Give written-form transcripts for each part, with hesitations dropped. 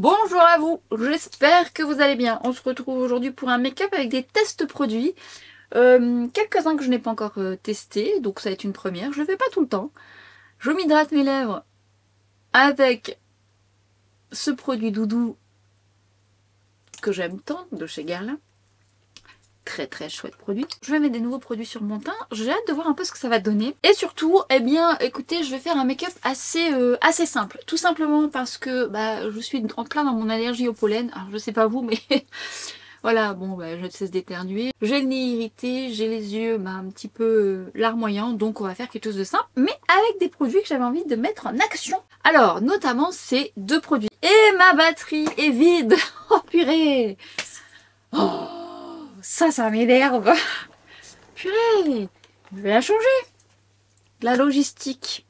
Bonjour à vous, j'espère que vous allez bien. On se retrouve aujourd'hui pour un make-up avec des tests produits. Quelques-uns que je n'ai pas encore testés, donc ça va être une première. Je ne le fais pas tout le temps. Je m'hydrate mes lèvres avec ce produit doudou que j'aime tant de chez Guerlain. Très très chouette produit. Je vais mettre des nouveaux produits sur mon teint. J'ai hâte de voir un peu ce que ça va donner. Et surtout, eh bien, écoutez, je vais faire un make-up assez simple. Tout simplement parce que je suis en plein dans mon allergie au pollen. Alors je sais pas vous, mais voilà, bon, je ne cesse d'éternuer. J'ai le nez irrité, j'ai les yeux un petit peu larmoyants, donc on va faire quelque chose de simple, mais avec des produits que j'avais envie de mettre en action. Alors, notamment ces deux produits. Et ma batterie est vide. Oh purée. Oh, ça m'énerve. Purée, je vais la changer. La logistique,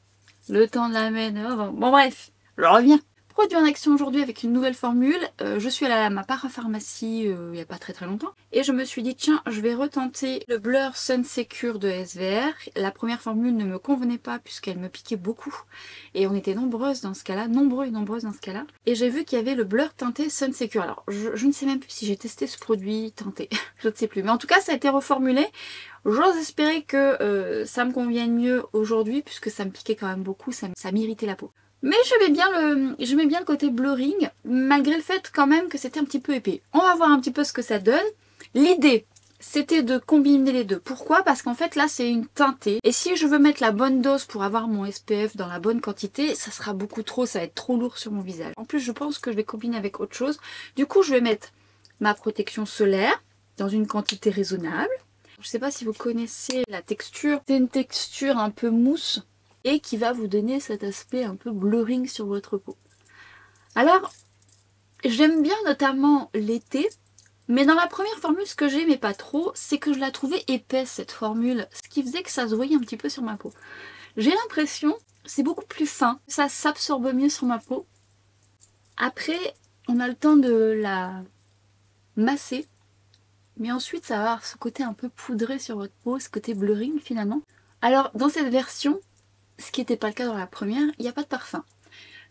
le temps de la mettre. Bon bref, je reviens. Produit en action aujourd'hui avec une nouvelle formule. Je suis allée à ma parapharmacie il n'y a pas très longtemps. Et je me suis dit, tiens, je vais retenter le Blur Sun Secure de SVR. La première formule ne me convenait pas puisqu'elle me piquait beaucoup. Et on était nombreux dans ce cas-là. Et j'ai vu qu'il y avait le Blur teinté Sun Secure. Alors, je ne sais même plus si j'ai testé ce produit teinté. Je ne sais plus. Mais en tout cas, ça a été reformulé. J'ose espérer que ça me convienne mieux aujourd'hui puisque ça me piquait quand même beaucoup. Ça m'irritait la peau. Mais j'aimais bien le côté blurring, malgré le fait quand même que c'était un petit peu épais. On va voir un petit peu ce que ça donne. L'idée, c'était de combiner les deux. Pourquoi? Parce qu'en fait là c'est une teintée. Et si je veux mettre la bonne dose pour avoir mon SPF dans la bonne quantité, ça sera beaucoup trop, ça va être trop lourd sur mon visage. En plus je pense que je vais combiner avec autre chose. Du coup je vais mettre ma protection solaire dans une quantité raisonnable. Je ne sais pas si vous connaissez la texture. C'est une texture un peu mousse et qui va vous donner cet aspect un peu blurring sur votre peau. Alors, j'aime bien notamment l'été, mais dans la première formule, ce que j'aimais pas trop, c'est que je la trouvais épaisse cette formule, ce qui faisait que ça se voyait un petit peu sur ma peau. J'ai l'impression c'est beaucoup plus fin, ça s'absorbe mieux sur ma peau. Après, on a le temps de la masser, mais ensuite ça va avoir ce côté un peu poudré sur votre peau, ce côté blurring finalement. Alors, dans cette version, ce qui n'était pas le cas dans la première, il n'y a pas de parfum.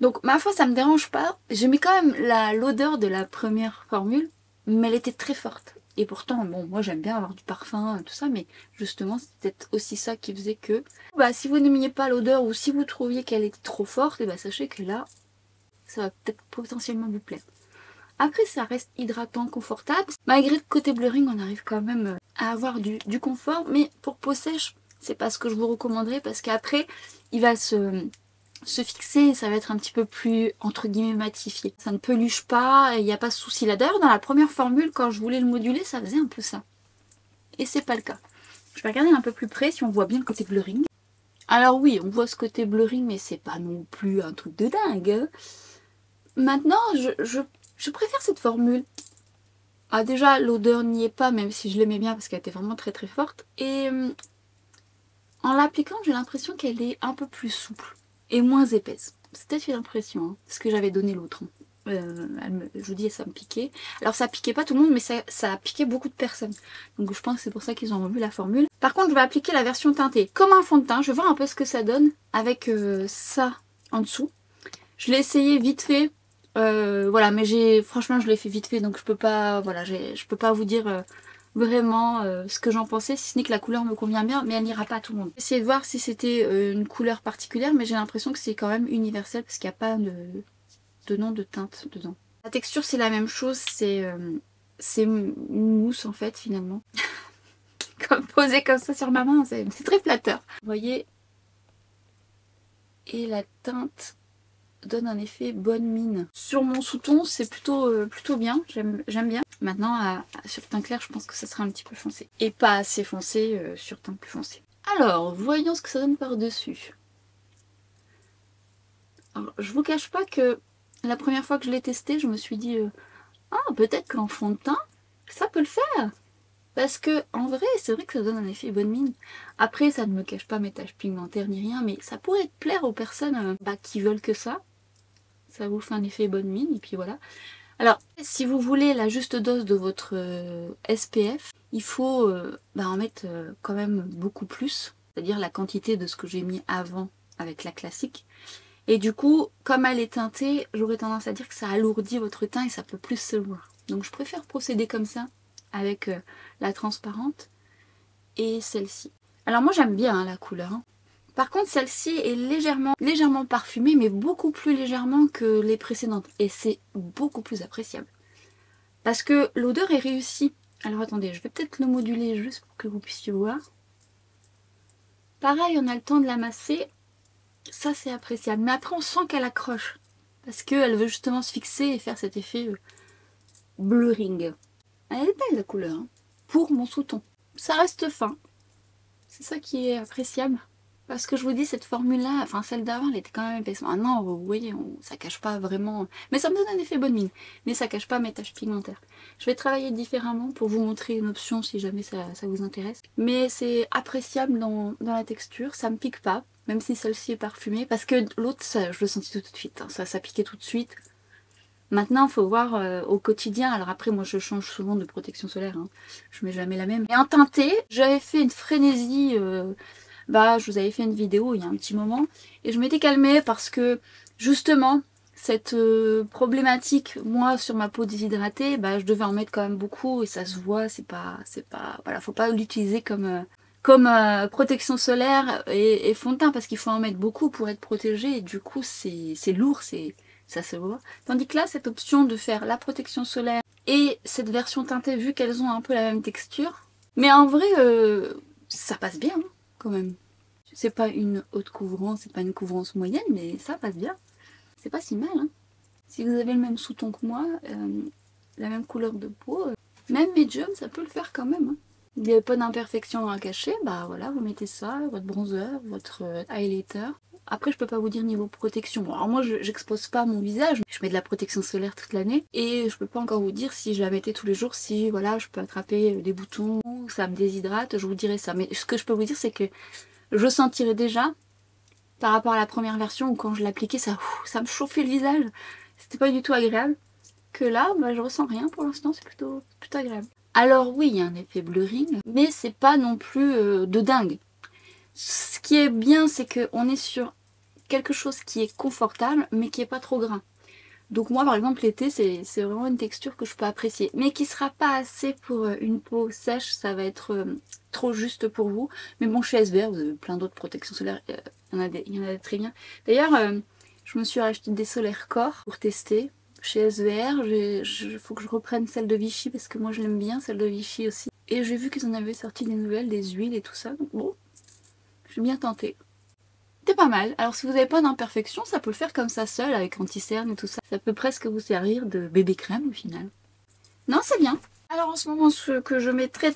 Donc ma foi ça me dérange pas, j'aimais quand même l'odeur de la première formule, mais elle était très forte. Et pourtant, bon, moi j'aime bien avoir du parfum, tout ça, mais justement c'est peut-être aussi ça qui faisait que... si vous n'aimiez pas l'odeur ou si vous trouviez qu'elle était trop forte, sachez que là, ça va peut-être potentiellement vous plaire. Après ça reste hydratant, confortable. Malgré le côté blurring, on arrive quand même à avoir du confort, mais pour peau sèche, c'est pas ce que je vous recommanderais parce qu'après, il va se fixer, ça va être un petit peu plus entre guillemets matifié. Ça ne peluche pas, il n'y a pas de souci là. D'ailleurs dans la première formule, quand je voulais le moduler, ça faisait un peu ça. Et c'est pas le cas. Je vais regarder un peu plus près si on voit bien le côté blurring. Alors oui, on voit ce côté blurring, mais c'est pas non plus un truc de dingue. Maintenant, je préfère cette formule. Ah déjà, l'odeur n'y est pas, même si je l'aimais bien parce qu'elle était vraiment très forte. Et en l'appliquant, j'ai l'impression qu'elle est un peu plus souple et moins épaisse. C'est peut-être une impression, hein, ce que j'avais donné l'autre. Je vous dis, ça me piquait. Alors ça piquait pas tout le monde, mais ça a piqué beaucoup de personnes. Donc je pense que c'est pour ça qu'ils ont revu la formule. Par contre, je vais appliquer la version teintée comme un fond de teint. Je vais voir un peu ce que ça donne avec ça en dessous. Je l'ai essayé vite fait. Voilà, mais franchement, je l'ai fait vite fait, donc je peux pas, voilà, je peux pas vous dire vraiment ce que j'en pensais, si ce n'est que la couleur me convient bien, mais elle n'ira pas à tout le monde. J'ai essayé de voir si c'était une couleur particulière, mais j'ai l'impression que c'est quand même universel parce qu'il n'y a pas de nom de teinte dedans. La texture c'est la même chose, c'est une mousse en fait finalement. Comme posé comme ça sur ma main, c'est très flatteur. Vous voyez, et la teinte donne un effet bonne mine. Sur mon sous-ton, c'est plutôt bien, j'aime bien. Maintenant, sur teint clair, je pense que ça sera un petit peu foncé. Et pas assez foncé sur teint plus foncé. Alors, voyons ce que ça donne par-dessus. Alors, je vous cache pas que la première fois que je l'ai testé, je me suis dit ah, peut-être qu'en fond de teint, ça peut le faire. Parce que, en vrai, c'est vrai que ça donne un effet bonne mine. Après, ça ne me cache pas mes taches pigmentaires ni rien, mais ça pourrait plaire aux personnes qui veulent que ça. Ça vous fait un effet bonne mine, et puis voilà. Alors, si vous voulez la juste dose de votre SPF, il faut en mettre quand même beaucoup plus. C'est-à-dire la quantité de ce que j'ai mis avant avec la classique. Et du coup, comme elle est teintée, j'aurais tendance à dire que ça alourdit votre teint et ça peut plus se voir. Donc je préfère procéder comme ça, avec la transparente et celle-ci. Alors moi j'aime bien hein, la couleur. Hein. Par contre celle-ci est légèrement parfumée, mais beaucoup plus légèrement que les précédentes. Et c'est beaucoup plus appréciable. Parce que l'odeur est réussie. Alors attendez, je vais peut-être le moduler juste pour que vous puissiez voir. Pareil, on a le temps de l'amasser. Ça c'est appréciable. Mais après on sent qu'elle accroche. Parce qu'elle veut justement se fixer et faire cet effet blurring. Elle est belle la couleur. Hein, pour mon sous-ton. Ça reste fin. C'est ça qui est appréciable. Parce que je vous dis, cette formule-là, enfin celle d'avant, elle était quand même épaisse. Maintenant, vous voyez, ça cache pas vraiment... Mais ça me donne un effet bonne mine. Mais ça cache pas mes taches pigmentaires. Je vais travailler différemment pour vous montrer une option si jamais ça vous intéresse. Mais c'est appréciable dans la texture, ça me pique pas. Même si celle-ci est parfumée. Parce que l'autre, je le sentis tout de suite. Hein, ça piquait tout de suite. Maintenant, il faut voir au quotidien. Alors après, moi, je change souvent de protection solaire. Hein. Je mets jamais la même. Et en teinté, j'avais fait une frénésie... je vous avais fait une vidéo il y a un petit moment et je m'étais calmée parce que justement cette problématique, moi sur ma peau déshydratée, je devais en mettre quand même beaucoup et ça se voit, voilà, faut pas l'utiliser comme protection solaire et fond de teint parce qu'il faut en mettre beaucoup pour être protégé et du coup c'est lourd, ça se voit. Tandis que là, cette option de faire la protection solaire et cette version teintée, vu qu'elles ont un peu la même texture, mais en vrai, ça passe bien. Hein. Quand même. C'est pas une haute couvrance, c'est pas une couvrance moyenne, mais ça passe bien. C'est pas si mal. Hein. Si vous avez le même sous-ton que moi, la même couleur de peau, même medium, ça peut le faire quand même. Hein. Il n'y a pas d'imperfection à cacher, voilà, vous mettez ça, votre bronzer, votre highlighter. Après, je peux pas vous dire niveau protection. Bon, alors moi, j'expose pas mon visage, je mets de la protection solaire toute l'année. Et je peux pas encore vous dire si je la mettais tous les jours, si voilà, je peux attraper des boutons, ça me déshydrate, je vous dirai ça. Mais ce que je peux vous dire, c'est que je sentirais déjà, par rapport à la première version où quand je l'appliquais, ça me chauffait le visage. C'était pas du tout agréable. Que là, je ressens rien pour l'instant, c'est plutôt agréable. Alors oui, il y a un effet blurring, mais c'est pas non plus de dingue. Ce qui est bien, c'est qu'on est sur quelque chose qui est confortable, mais qui est pas trop gras. Donc moi, par exemple, l'été, c'est vraiment une texture que je peux apprécier. Mais qui sera pas assez pour une peau sèche, ça va être trop juste pour vous. Mais bon, chez SVR, vous avez plein d'autres protections solaires, il y en a des très bien. D'ailleurs, je me suis acheté des solaires corps pour tester. Chez SVR, il faut que je reprenne celle de Vichy, parce que moi je l'aime bien, celle de Vichy aussi. Et j'ai vu qu'ils en avaient sorti des nouvelles, des huiles et tout ça. Donc bon, je suis bien tentée. C'est pas mal. Alors si vous n'avez pas d'imperfection, ça peut le faire comme ça seul, avec anti-cerne et tout ça. Ça peut presque vous servir de bébé crème au final. Non, c'est bien. Alors en ce moment, ce que je mets très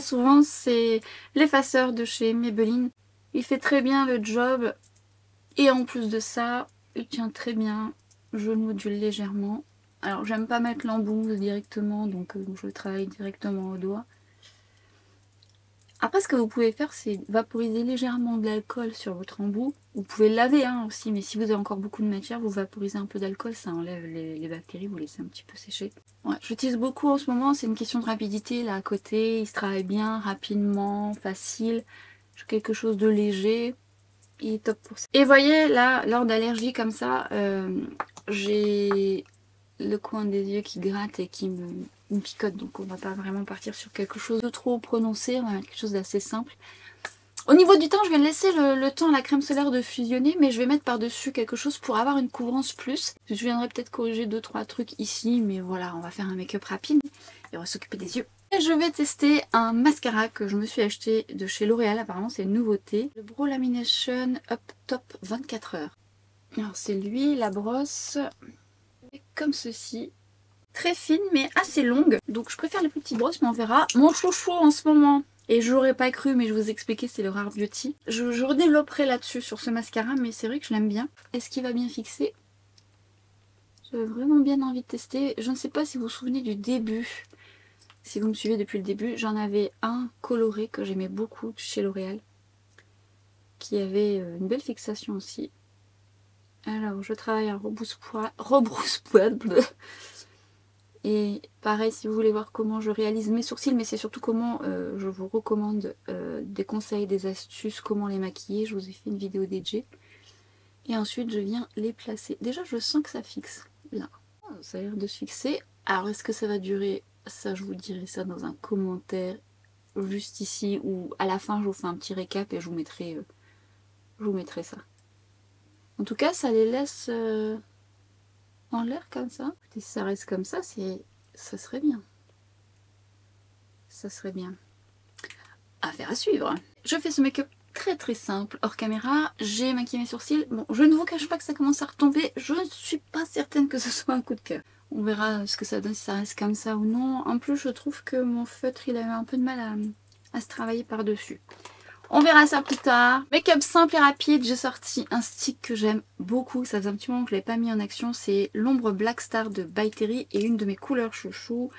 souvent, c'est l'effaceur de chez Maybelline. Il fait très bien le job. Et en plus de ça, il tient très bien. Je le module légèrement. Alors j'aime pas mettre l'embout directement, donc je travaille directement au doigt. Après, ce que vous pouvez faire, c'est vaporiser légèrement de l'alcool sur votre embout. Vous pouvez le laver aussi, mais si vous avez encore beaucoup de matière, vous vaporisez un peu d'alcool, ça enlève les bactéries, vous laissez un petit peu sécher. Ouais, j'utilise beaucoup en ce moment, c'est une question de rapidité. Là à côté, il se travaille bien, rapidement, facile. J'ai quelque chose de léger, il est top pour ça. Et voyez, là, lors d'allergies comme ça, j'ai le coin des yeux qui gratte et qui me picote, donc on va pas vraiment partir sur quelque chose de trop prononcé, on va mettre quelque chose d'assez simple. Au niveau du teint, je vais laisser le temps à la crème solaire de fusionner, mais je vais mettre par-dessus quelque chose pour avoir une couvrance plus. Je viendrai peut-être corriger 2-3 trucs ici, mais voilà, on va faire un make-up rapide et on va s'occuper des yeux. Et je vais tester un mascara que je me suis acheté de chez L'Oréal, apparemment c'est une nouveauté. Le Brow Lamination Up Top 24 heures. Alors c'est lui, la brosse, comme ceci. Très fine mais assez longue, donc je préfère les plus petites brosses, mais on verra. Mon chouchou en ce moment, et je l'aurais pas cru mais je vous expliquais, c'est le Rare Beauty. Je redévelopperai là-dessus sur ce mascara, mais c'est vrai que je l'aime bien. Est-ce qu'il va bien fixer? J'avais vraiment bien envie de tester. Je ne sais pas si vous vous souvenez du début, si vous me suivez depuis le début, j'en avais un coloré que j'aimais beaucoup chez L'Oréal, qui avait une belle fixation aussi. Alors je travaille à rebrousse-poil. Et pareil, si vous voulez voir comment je réalise mes sourcils, mais c'est surtout comment je vous recommande des conseils, des astuces, comment les maquiller. Je vous ai fait une vidéo dédiée. Et ensuite je viens les placer. Déjà je sens que ça fixe là. Ça a l'air de se fixer. Alors est-ce que ça va durer? Ça je vous dirai ça dans un commentaire juste ici, ou à la fin je vous fais un petit récap et je vous mettrai ça. En tout cas ça les laisse en l'air comme ça. Et si ça reste comme ça, ça serait bien. Ça serait bien. Affaire à suivre. Je fais ce make-up très simple hors caméra. J'ai maquillé mes sourcils. Bon, je ne vous cache pas que ça commence à retomber. Je ne suis pas certaine que ce soit un coup de cœur. On verra ce que ça donne, si ça reste comme ça ou non. En plus, je trouve que mon feutre, il a eu un peu de mal à se travailler par-dessus. On verra ça plus tard. Make-up simple et rapide. J'ai sorti un stick que j'aime beaucoup. Ça faisait un petit moment que je ne l'ai pas mis en action. C'est l'ombre Black Star de By Terry et une de mes couleurs chouchou,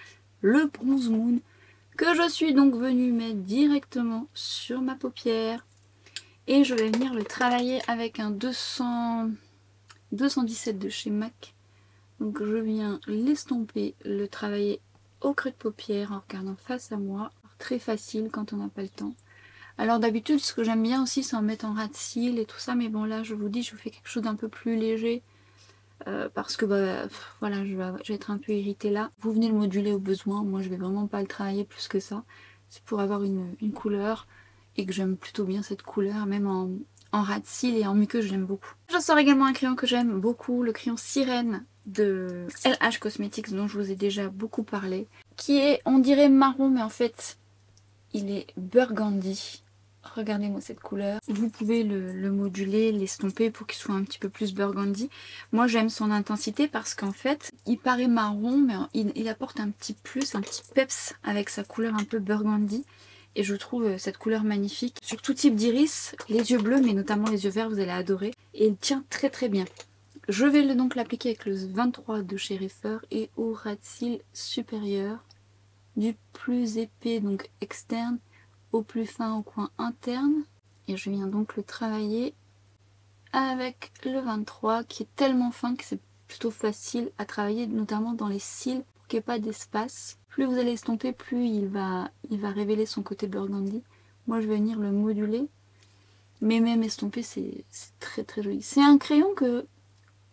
le Bronze Moon, que je suis donc venue mettre directement sur ma paupière. Et je vais venir le travailler avec un 217 de chez MAC. Donc je viens l'estomper, le travailler au creux de paupière en regardant face à moi. Très facile quand on n'a pas le temps. Alors d'habitude ce que j'aime bien aussi c'est en mettre en ras de cils et tout ça. Mais bon là je vous dis je fais quelque chose d'un peu plus léger. Parce que voilà, je vais être un peu irritée là. Vous venez le moduler au besoin. Moi je vais vraiment pas le travailler plus que ça. C'est pour avoir une couleur. Et que j'aime plutôt bien cette couleur. Même en ras de cils et en muqueuse j'aime beaucoup. Je sors également un crayon que j'aime beaucoup. Le crayon Sirène de LH Cosmetics dont je vous ai déjà beaucoup parlé. Qui est, on dirait marron mais en fait il est burgundy. Regardez-moi cette couleur. Vous pouvez le moduler, l'estomper pour qu'il soit un petit peu plus burgundy. Moi j'aime son intensité parce qu'en fait il paraît marron mais il apporte un petit plus, un petit peps avec sa couleur un peu burgundy. Et je trouve cette couleur magnifique. Sur tout type d'iris, les yeux bleus mais notamment les yeux verts vous allez adorer. Et il tient très bien. Je vais donc l'appliquer avec le 23 de chez Reifer et au ras de cils supérieur. Du plus épais donc externe au plus fin au coin interne. Et je viens donc le travailler avec le 23 qui est tellement fin que c'est plutôt facile à travailler, notamment dans les cils pour qu'il n'y ait pas d'espace. Plus vous allez estomper, plus il va révéler son côté burgundy. Moi je vais venir le moduler, mais même estomper c'est très joli. C'est un crayon que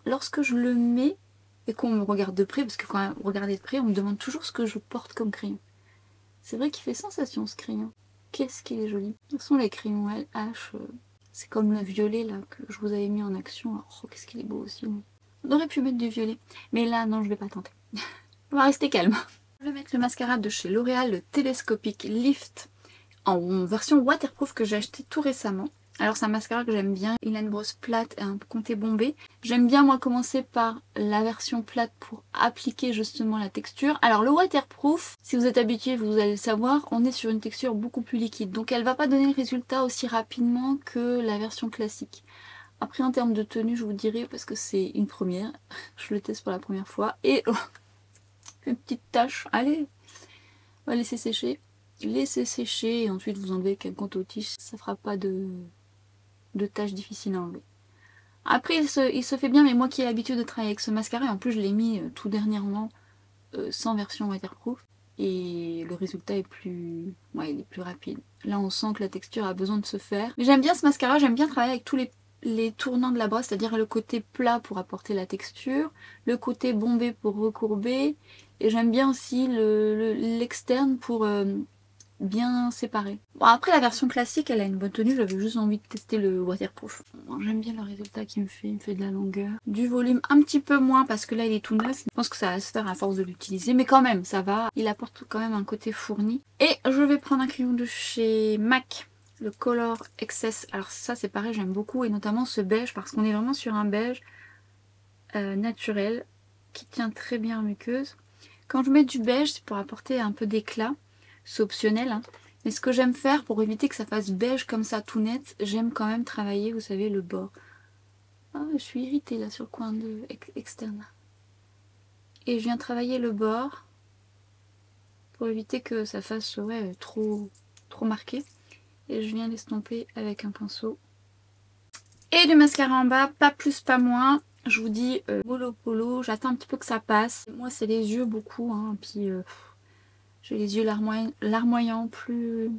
lorsque je le mets et qu'on me regarde de près, parce que quand vous regardez de près on me demande toujours ce que je porte comme crayon. C'est vrai qu'il fait sensation ce crayon. Qu'est-ce qu'il est joli. Ce sont les crayons LH. C'est comme le violet là que je vous avais mis en action. Oh, qu'est-ce qu'il est beau aussi. On aurait pu mettre du violet. Mais là, non, je vais pas tenter. On va rester calme. Je vais mettre le mascara de chez L'Oréal, le Telescopic Lift, en version waterproof que j'ai acheté tout récemment. Alors c'est un mascara que j'aime bien, il a une brosse plate et un comté bombé. J'aime bien moi commencer par la version plate pour appliquer justement la texture. Alors le waterproof, si vous êtes habitué vous allez le savoir, on est sur une texture beaucoup plus liquide. Donc elle va pas donner le résultat aussi rapidement que la version classique. Après en termes de tenue je vous dirai parce que c'est une première, je le teste pour la première fois. Et oh, une petite tache, allez, on va laisser sécher. Laissez sécher et ensuite vous enlevez avec un coton-tige, ça fera pas de tâches difficiles à enlever. Après il se fait bien, mais moi qui ai l'habitude de travailler avec ce mascara, et en plus je l'ai mis tout dernièrement sans version waterproof, et le résultat est plus, ouais, il est plus rapide. Là on sent que la texture a besoin de se faire. Mais j'aime bien ce mascara, j'aime bien travailler avec tous les tournants de la brosse, c'est-à-dire le côté plat pour apporter la texture, le côté bombé pour recourber, et j'aime bien aussi l'externe pour bien séparé. Bon après la version classique elle a une bonne tenue, j'avais juste envie de tester le waterproof. Bon, j'aime bien le résultat qu'il me fait, il me fait de la longueur. Du volume un petit peu moins parce que là il est tout neuf, je pense que ça va se faire à force de l'utiliser, mais quand même ça va, il apporte quand même un côté fourni. Et je vais prendre un crayon de chez MAC, le Color Excess, alors ça c'est pareil j'aime beaucoup, et notamment ce beige parce qu'on est vraiment sur un beige naturel qui tient très bien en muqueuse. Quand je mets du beige c'est pour apporter un peu d'éclat. C'est optionnel, hein. Mais ce que j'aime faire pour éviter que ça fasse beige comme ça tout net, j'aime quand même travailler, vous savez, le bord. Ah, je suis irritée là sur le coin externe. Et je viens travailler le bord pour éviter que ça fasse ouais, trop marqué. Et je viens l'estomper avec un pinceau. Et du mascara en bas, pas plus pas moins. Je vous dis mollo polo, j'attends un petit peu que ça passe. Moi c'est les yeux beaucoup, hein, puis j'ai les yeux larmoyants plus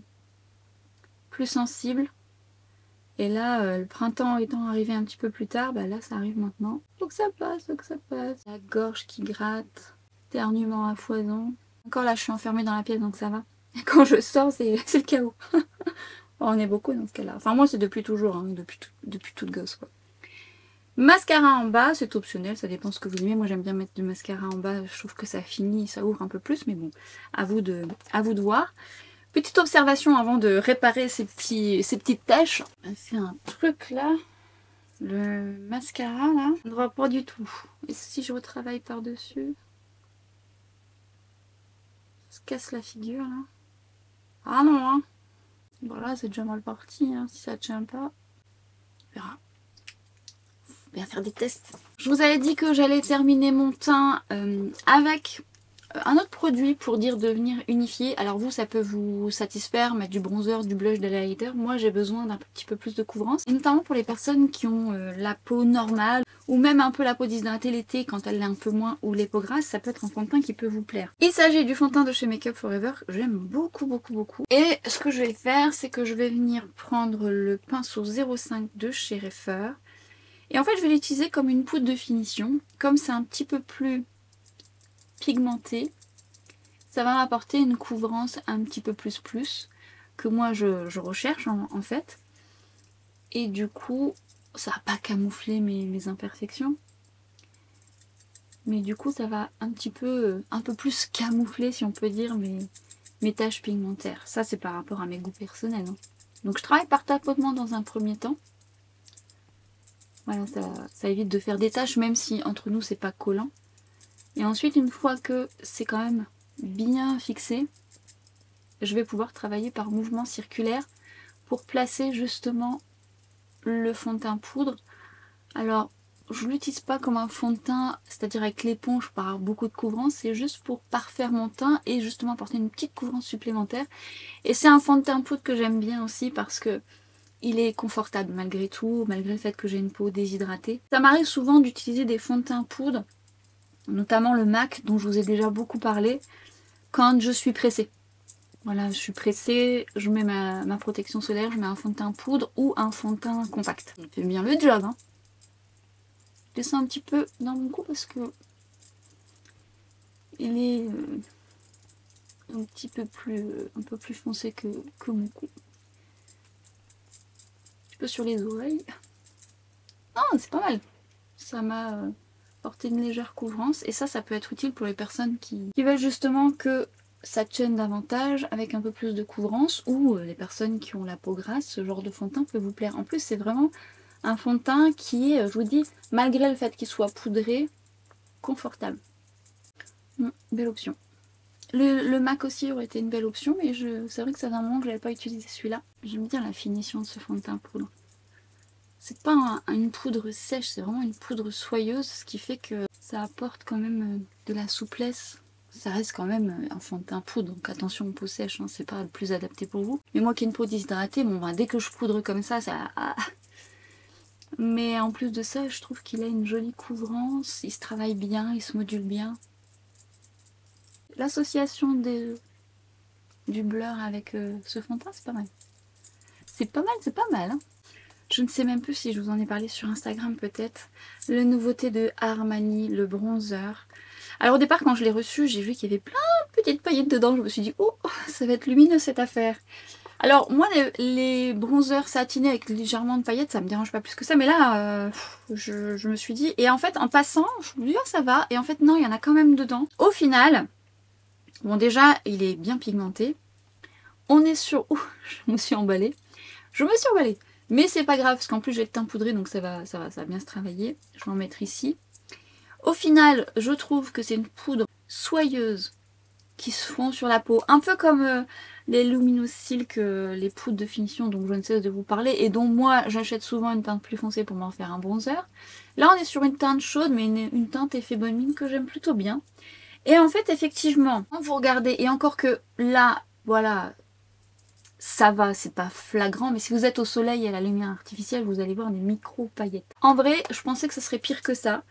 sensibles. Et là, le printemps étant arrivé un petit peu plus tard, bah là ça arrive maintenant. Faut que ça passe, faut que ça passe. La gorge qui gratte, éternuement à foison. Encore là, je suis enfermée dans la pièce donc ça va. Et quand je sors, c'est le chaos. On est beaucoup dans ce cas-là. Enfin moi c'est depuis toujours, hein, depuis toute gosse quoi. Mascara en bas, c'est optionnel, ça dépend ce que vous aimez. Moi j'aime bien mettre du mascara en bas, je trouve que ça finit, ça ouvre un peu plus, mais bon, à vous de voir. Petite observation avant de réparer ces petites taches. C'est un truc là, le mascara là, on ne voit pas du tout. Et si je retravaille par-dessus, ça se casse la figure là. Ah non, hein. Voilà, c'est déjà mal parti, hein, si ça tient pas. On verra. Bien faire des tests. Je vous avais dit que j'allais terminer mon teint avec un autre produit pour dire de venir unifier. Alors vous, ça peut vous satisfaire, mettre du bronzer, du blush, de l'highlighter. Moi, j'ai besoin d'un petit peu plus de couvrance. Et notamment pour les personnes qui ont la peau normale ou même un peu la peau déshydratée l'été quand elle l'est un peu moins, ou les peaux grasses, ça peut être un fond de teint qui peut vous plaire. Il s'agit du fond de teint de chez Make Up For Ever, que j'aime beaucoup, beaucoup, beaucoup. Et ce que je vais faire, c'est que je vais venir prendre le pinceau 05 de chez Refer. Et en fait, je vais l'utiliser comme une poudre de finition. Comme c'est un petit peu plus pigmenté, ça va m'apporter une couvrance un petit peu plus que moi je recherche en fait. Et du coup, ça va pas camoufler mes imperfections. Mais du coup, ça va un peu plus camoufler, si on peut dire, mes taches pigmentaires. Ça, c'est par rapport à mes goûts personnels. Hein. Donc je travaille par tapotement dans un premier temps. Voilà, ça évite de faire des taches, même si entre nous c'est pas collant. Et ensuite, une fois que c'est quand même bien fixé, je vais pouvoir travailler par mouvement circulaire pour placer justement le fond de teint poudre. Alors, je ne l'utilise pas comme un fond de teint, c'est-à-dire avec l'éponge pour avoir beaucoup de couvrance, c'est juste pour parfaire mon teint et justement apporter une petite couvrance supplémentaire. Et c'est un fond de teint poudre que j'aime bien aussi parce que il est confortable malgré tout, malgré le fait que j'ai une peau déshydratée. Ça m'arrive souvent d'utiliser des fonds de teint poudre, notamment le MAC dont je vous ai déjà beaucoup parlé, quand je suis pressée. Voilà, je suis pressée, je mets ma protection solaire, je mets un fond de teint poudre ou un fond de teint compact. Ça fait bien le job, hein. Je descends un petit peu dans mon cou parce que il est un peu plus foncé que mon cou. Un peu sur les oreilles. Non, c'est pas mal. Ça m'a apporté une légère couvrance. Et ça peut être utile pour les personnes qui veulent justement que ça tienne davantage avec un peu plus de couvrance. Ou les personnes qui ont la peau grasse, ce genre de fond de teint peut vous plaire. En plus, c'est vraiment un fond de teint qui est, je vous dis, malgré le fait qu'il soit poudré, confortable. Belle option. Le MAC aussi aurait été une belle option, mais c'est vrai que ça fait un moment que je n'avais pas utilisé celui-là. J'aime bien la finition de ce fond de teint poudre. C'est pas une poudre sèche, c'est vraiment une poudre soyeuse, ce qui fait que ça apporte quand même de la souplesse. Ça reste quand même un fond de teint poudre, donc attention aux peaux sèches, hein, c'est pas le plus adapté pour vous. Mais moi qui ai une peau déshydratée, bon ben, dès que je poudre comme ça, Mais en plus de ça, je trouve qu'il a une jolie couvrance, il se travaille bien, il se module bien. L'association du blur avec ce fond de teint, c'est pas mal. C'est pas mal. Hein. Je ne sais même plus si je vous en ai parlé sur Instagram peut-être. La nouveauté de Armani, le bronzer. Alors au départ, quand je l'ai reçu, j'ai vu qu'il y avait plein de petites paillettes dedans. Je me suis dit, oh, ça va être lumineux cette affaire. Alors moi, les bronzers satinés avec légèrement de paillettes, ça me dérange pas plus que ça. Mais là, je me suis dit... Et en fait, en passant, je me dis, oh, ça va. Et en fait, non, il y en a quand même dedans. Au final... Bon déjà, il est bien pigmenté. On est sur... Ouh, je me suis emballée. Mais c'est pas grave, parce qu'en plus j'ai le teint poudré, donc ça va bien se travailler. Je vais en mettre ici. Au final, je trouve que c'est une poudre soyeuse qui se fond sur la peau. Un peu comme les Luminous Silk, les poudres de finition dont je ne cesse de vous parler. Et dont moi, j'achète souvent une teinte plus foncée pour m'en faire un bronzer. Là, on est sur une teinte chaude, mais une teinte effet bonne mine que j'aime plutôt bien. Et en fait, effectivement, quand vous regardez, et encore que là, voilà, ça va, c'est pas flagrant, mais si vous êtes au soleil et à la lumière artificielle, vous allez voir des micro-paillettes. En vrai, je pensais que ça serait pire que ça,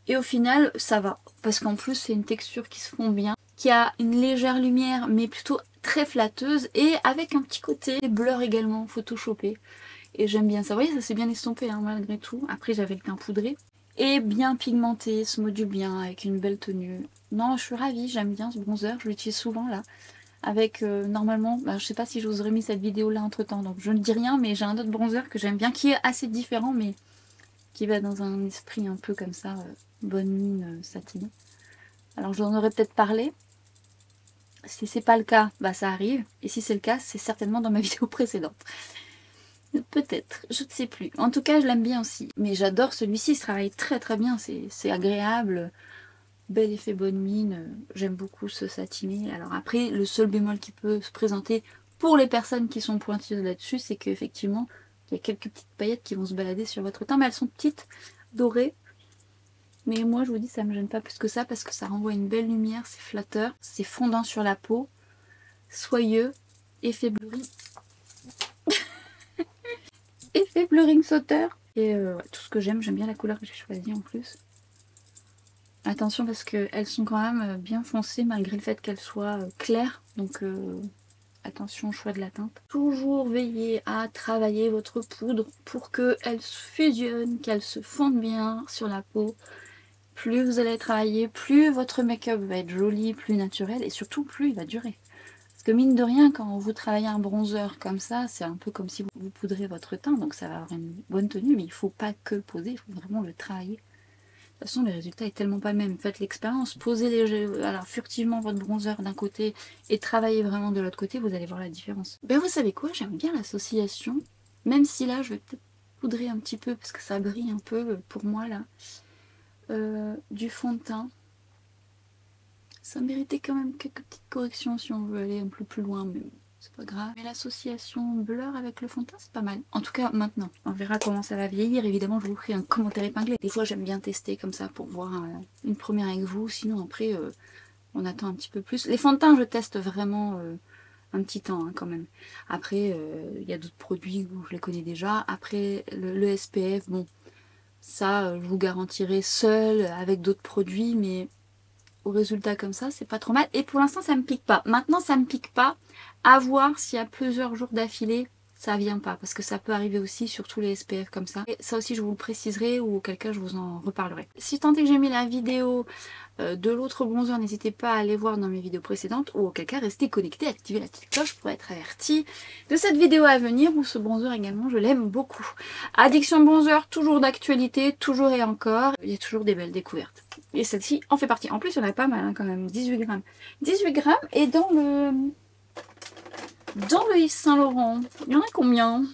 et au final, ça va. Parce qu'en plus, c'est une texture qui se fond bien, qui a une légère lumière, mais plutôt très flatteuse, et avec un petit côté blur également, photoshopé. Et j'aime bien ça. Vous voyez, ça s'est bien estompé hein, malgré tout. Après, j'avais le teint poudré. Et bien pigmenté, se module bien, avec une belle tenue. Non, je suis ravie, j'aime bien ce bronzer. Je l'utilise souvent là. Avec, normalement, bah, je sais pas si je vous aurais mis cette vidéo là entre temps. Donc je ne dis rien, mais j'ai un autre bronzer que j'aime bien, qui est assez différent, mais qui va dans un esprit un peu comme ça, bonne mine, satinée. Alors je vous en aurais peut-être parlé. Si c'est pas le cas, bah ça arrive. Et si c'est le cas, c'est certainement dans ma vidéo précédente. Peut-être, je ne sais plus. En tout cas, je l'aime bien aussi. Mais j'adore celui-ci, il se travaille très très bien. C'est agréable. Bel effet bonne mine. J'aime beaucoup ce satiné. Alors après, le seul bémol qui peut se présenter pour les personnes qui sont pointilleuses là-dessus, c'est qu'effectivement, il y a quelques petites paillettes qui vont se balader sur votre teint. Mais elles sont petites, dorées. Mais moi, je vous dis, ça me gêne pas plus que ça parce que ça renvoie une belle lumière, c'est flatteur, c'est fondant sur la peau, soyeux, effet blurring. Effet blurring sauteur. Et ouais, tout ce que j'aime bien la couleur que j'ai choisie en plus. Attention parce qu'elles sont quand même bien foncées malgré le fait qu'elles soient claires. Donc attention au choix de la teinte. Toujours veiller à travailler votre poudre pour qu'elle fusionne, qu'elle se fonde bien sur la peau. Plus vous allez travailler, plus votre make-up va être joli, plus naturel et surtout plus il va durer. Parce que mine de rien, quand vous travaillez un bronzer comme ça, c'est un peu comme si vous poudrez votre teint, donc ça va avoir une bonne tenue, mais il ne faut pas que le poser, il faut vraiment le travailler. De toute façon, le résultat est tellement pas le même. Faites l'expérience, posez alors, furtivement votre bronzer d'un côté et travaillez vraiment de l'autre côté, vous allez voir la différence. Ben vous savez quoi, j'aime bien l'association, même si là je vais peut-être poudrer un petit peu parce que ça brille un peu pour moi là. Du fond de teint. Ça méritait quand même quelques petites corrections si on veut aller un peu plus loin, mais c'est pas grave. Mais l'association blur avec le fond de teint, c'est pas mal. En tout cas, maintenant, on verra comment ça va vieillir. Évidemment, je vous ferai un commentaire épinglé. Des fois, j'aime bien tester comme ça pour voir une première avec vous. Sinon, après, on attend un petit peu plus. Les fonds de teint, je teste vraiment un petit temps hein, quand même. Après, il y a d'autres produits où je les connais déjà. Après, le SPF, bon... Ça, je vous garantirai seul avec d'autres produits, mais au résultat comme ça, c'est pas trop mal. Et pour l'instant, ça me pique pas. Maintenant, ça me pique pas. À voir s'il y a plusieurs jours d'affilée, ça vient pas. Parce que ça peut arriver aussi sur tous les SPF comme ça. Et ça aussi, je vous le préciserai ou auquel cas, je vous en reparlerai. Si tant est que j'ai mis la vidéo de l'autre bronzer, n'hésitez pas à aller voir dans mes vidéos précédentes ou auquel cas restez connectés, activez la petite cloche pour être averti de cette vidéo à venir où ce bronzer également je l'aime beaucoup. Addiction bronzer, toujours d'actualité, toujours et encore, il y a toujours des belles découvertes. Et celle-ci en fait partie. En plus il y en a pas mal hein, quand même, 18 grammes. 18 grammes et dans le Yves Saint Laurent, il y en a combien ?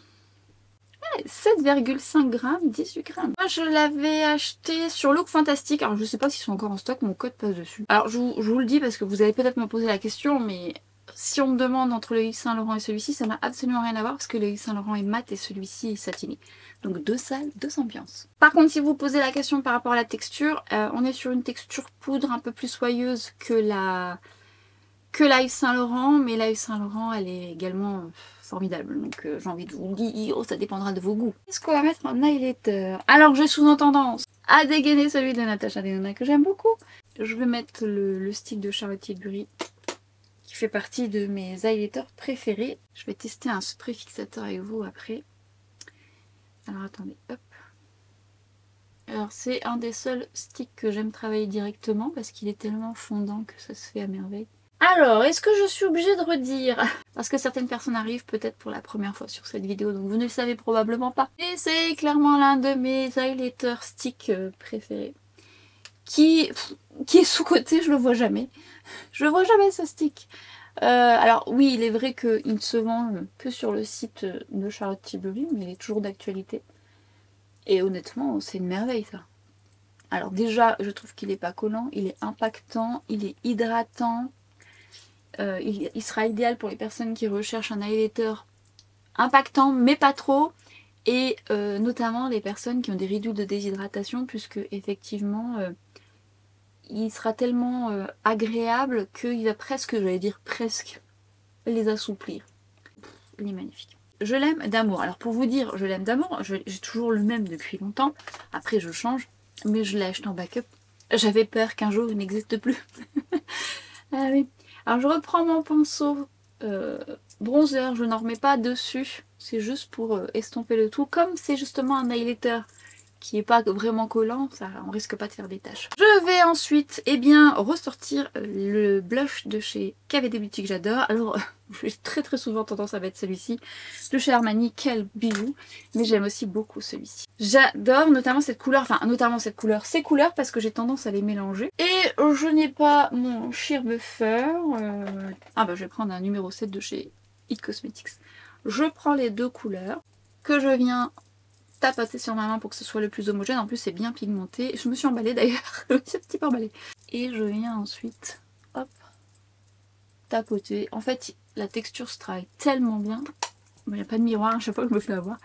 7,5 grammes, 18 grammes. Moi je l'avais acheté sur Look Fantastic. Alors je sais pas s'ils sont encore en stock, mon code passe dessus. Alors je vous le dis parce que vous allez peut-être me poser la question, mais si on me demande entre le Yves Saint Laurent et celui-ci, ça n'a absolument rien à voir parce que le Yves Saint Laurent est mat et celui-ci est satiné. Donc deux salles, deux ambiances. Par contre si vous posez la question par rapport à la texture, on est sur une texture poudre un peu plus soyeuse que la Yves Saint Laurent, mais la Yves Saint Laurent elle est également formidable, donc j'ai envie de vous dire, ça dépendra de vos goûts. Est-ce qu'on va mettre un highlighter? Alors j'ai souvent tendance à dégainer celui de Natasha Denona que j'aime beaucoup. Je vais mettre le stick de Charlotte Tilbury qui fait partie de mes highlighters préférés. Je vais tester un spray fixateur avec vous après. Alors attendez, hop. Alors c'est un des seuls sticks que j'aime travailler directement parce qu'il est tellement fondant que ça se fait à merveille. Alors, est-ce que je suis obligée de redire? Parce que certaines personnes arrivent peut-être pour la première fois sur cette vidéo, donc vous ne le savez probablement pas. Et c'est clairement l'un de mes highlighter sticks préférés. Qui est sous-coté, je le vois jamais. Je le vois jamais ce stick. Alors oui, il est vrai qu'il ne se vend que sur le site de Charlotte Tilbury, mais il est toujours d'actualité. Et honnêtement, c'est une merveille ça. Alors déjà, je trouve qu'il n'est pas collant, il est impactant, il est hydratant. Il sera idéal pour les personnes qui recherchent un highlighter impactant mais pas trop, et notamment les personnes qui ont des ridules de déshydratation, puisque effectivement il sera tellement agréable qu'il va presque, j'allais dire presque, les assouplir. Il est magnifique. Je l'aime d'amour. Alors pour vous dire, je l'aime d'amour, j'ai toujours le même depuis longtemps. Après je change, mais je l'ai acheté en backup. J'avais peur qu'un jour il n'existe plus. Ah oui. Alors je reprends mon pinceau bronzer, je n'en remets pas dessus. C'est juste pour estomper le tout. Comme c'est justement un highlighter qui est pas vraiment collant, ça, on risque pas de faire des taches. Je vais ensuite ressortir le blush de chez KVD Beauty que j'adore. Alors j'ai très souvent tendance à mettre celui-ci de chez Armani, quel bijou, mais j'aime aussi beaucoup celui-ci. J'adore notamment cette couleur, ces couleurs parce que j'ai tendance à les mélanger. Et je n'ai pas mon sheer buffer. Je vais prendre un numéro 7 de chez It Cosmetics. Je prends les deux couleurs que je viens tapoter sur ma main pour que ce soit le plus homogène. En plus c'est bien pigmenté. Je me suis emballée d'ailleurs. C'est un petit peu emballé. Et je viens ensuite, hop, tapoter. En fait la texture se travaille tellement bien. Il n'y a pas de miroir à chaque fois que je me fais avoir.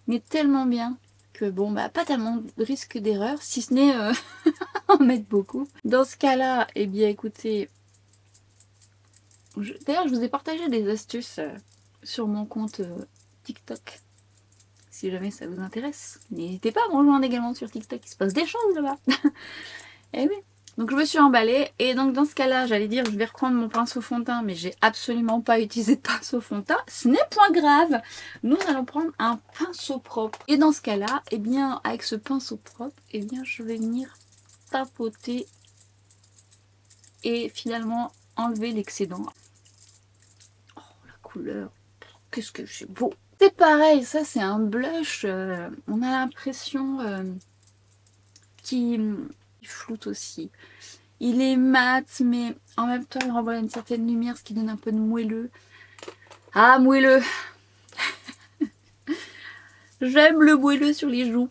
Mais tellement bien que bon bah pas tellement de risque d'erreur. Si ce n'est en mettre beaucoup. Dans ce cas là, eh bien écoutez. D'ailleurs je vous ai partagé des astuces sur mon compte TikTok. Si jamais ça vous intéresse, n'hésitez pas à me rejoindre également sur TikTok, il se passe des choses là-bas. Et oui. Donc je me suis emballée et donc dans ce cas-là, j'allais dire je vais reprendre mon pinceau fond de teint, mais j'ai absolument pas utilisé de pinceau fond de teint. Ce n'est point grave. Nous allons prendre un pinceau propre. Et dans ce cas-là, eh bien avec ce pinceau propre, eh bien je vais venir tapoter et finalement enlever l'excédent. Oh la couleur, qu'est-ce que c'est beau! C'est pareil, ça c'est un blush, on a l'impression qu'il floute aussi. Il est mat, mais en même temps il renvoie une certaine lumière, ce qui donne un peu de moelleux. Ah, moelleux! J'aime le moelleux sur les joues.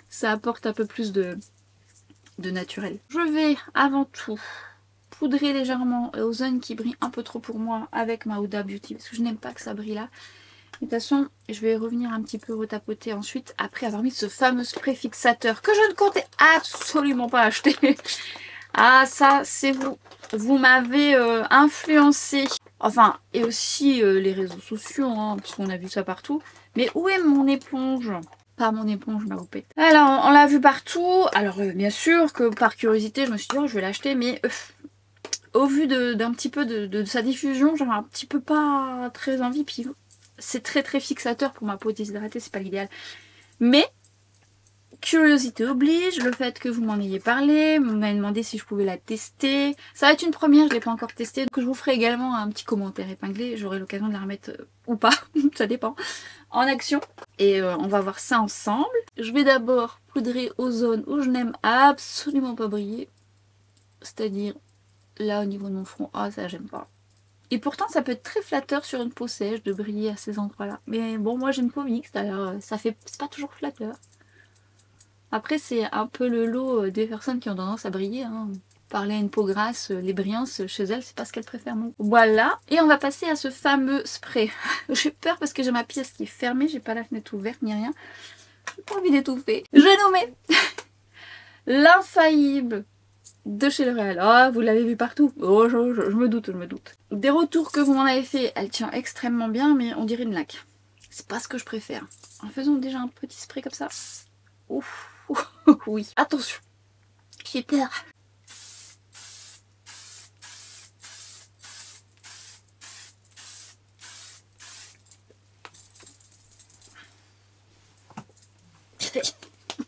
Ça apporte un peu plus de naturel. Je vais avant tout poudrer légèrement aux zones qui brillent un peu trop pour moi avec ma Huda Beauty, parce que je n'aime pas que ça brille là. De toute façon, je vais revenir un petit peu retapoter ensuite, après avoir mis ce fameux spray fixateur que je ne comptais absolument pas acheter. Ah, ça, c'est vous. Vous m'avez influencé. Enfin, et aussi les réseaux sociaux, hein, puisqu'on a vu ça partout. Mais où est mon éponge? Pas mon éponge, ma poupée. Alors, on l'a vu partout. Alors, bien sûr que par curiosité, je me suis dit, oh, je vais l'acheter, mais au vu d'un petit peu de sa diffusion, j'avais un petit peu pas très envie. Puis c'est très fixateur pour ma peau déshydratée, c'est pas l'idéal. Mais curiosité oblige, le fait que vous m'en ayez parlé, vous m'avez demandé si je pouvais la tester. Ça va être une première, je ne l'ai pas encore testée, donc je vous ferai également un petit commentaire épinglé. J'aurai l'occasion de la remettre ou pas, ça dépend, en action. Et on va voir ça ensemble. Je vais d'abord poudrer aux zones où je n'aime absolument pas briller. C'est-à-dire là au niveau de mon front, ah ça j'aime pas. Et pourtant ça peut être très flatteur sur une peau sèche de briller à ces endroits-là. Mais bon, moi j'ai une peau mixte, alors c'est pas toujours flatteur. Après c'est un peu le lot des personnes qui ont tendance à briller. Hein. Parler à une peau grasse, les brillances chez elles, c'est pas ce qu'elles préfèrent non. Voilà, et on va passer à ce fameux spray. J'ai peur parce que j'ai ma pièce qui est fermée, j'ai pas la fenêtre ouverte ni rien. J'ai pas envie d'étouffer. Je nommé l'infaillible de chez L'Oréal. Oh, vous l'avez vu partout. Oh, je me doute, je me doute. Des retours que vous m'en avez fait, elle tient extrêmement bien, mais on dirait une laque. C'est pas ce que je préfère. En faisant déjà un petit spray comme ça. Ouf, oui. Attention, j'ai peur.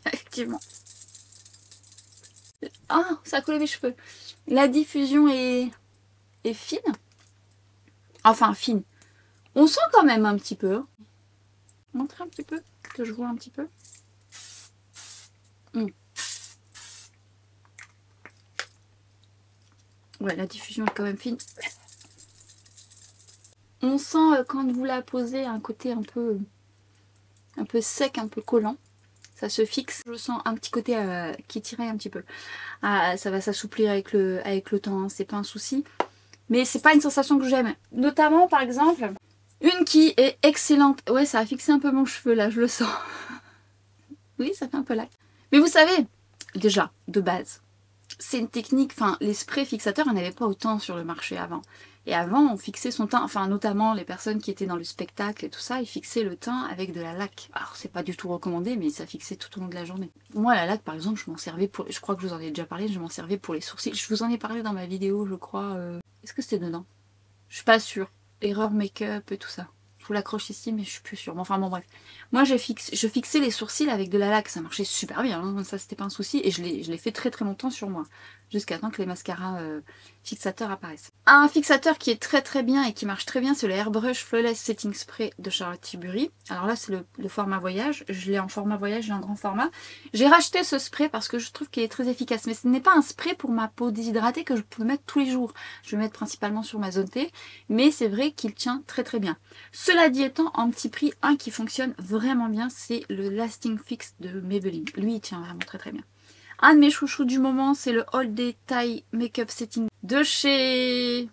Effectivement. Ah, ça a collé mes cheveux. La diffusion est fine. Enfin, fine. On sent quand même un petit peu. Montrez un petit peu, que je vois un petit peu. Ouais, la diffusion est quand même fine. On sent quand vous la posez un côté un peu sec, un peu collant. Ça se fixe. Je sens un petit côté qui tirait un petit peu. Ah, ça va s'assouplir avec le temps, hein, c'est pas un souci. Mais c'est pas une sensation que j'aime. Notamment, par exemple, une qui est excellente. Ouais, ça a fixé un peu mon cheveu là, je le sens. Oui, ça fait un peu là. Mais vous savez, déjà, de base, c'est une technique, enfin, les sprays fixateurs, il n'y en avait pas autant sur le marché avant. Et avant, on fixait son teint, enfin, notamment les personnes qui étaient dans le spectacle et tout ça, ils fixaient le teint avec de la laque. Alors, c'est pas du tout recommandé, mais ça fixait tout au long de la journée. Moi, la laque, par exemple, je m'en servais pour... Je crois que je vous en ai déjà parlé, je m'en servais pour les sourcils. Je vous en ai parlé dans ma vidéo, je crois. Est-ce que c'était dedans? Je suis pas sûre. erreur make-up et tout ça. Je vous l'accroche ici, mais je suis plus sûre. Bon, enfin bon, bref. Moi, je fixais les sourcils avec de la laque. Ça marchait super bien, hein. Ça, c'était pas un souci. Et je l'ai fait très très longtemps sur moi. Jusqu'à temps que les mascaras fixateurs apparaissent. Un fixateur qui est très très bien et qui marche très bien, c'est le Airbrush Flawless Setting Spray de Charlotte Tilbury. Alors là, c'est le format voyage. Je l'ai en format voyage, j'ai un grand format. J'ai racheté ce spray parce que je trouve qu'il est très efficace. Mais ce n'est pas un spray pour ma peau déshydratée que je peux mettre tous les jours. Je vais mettre principalement sur ma zone T. Mais c'est vrai qu'il tient très très bien. Cela dit étant, en petit prix, un qui fonctionne vraiment bien, c'est le Lasting Fix de Maybelline. Lui, il tient vraiment très très bien. Un de mes chouchous du moment, c'est le All Day Thai Makeup Setting de chez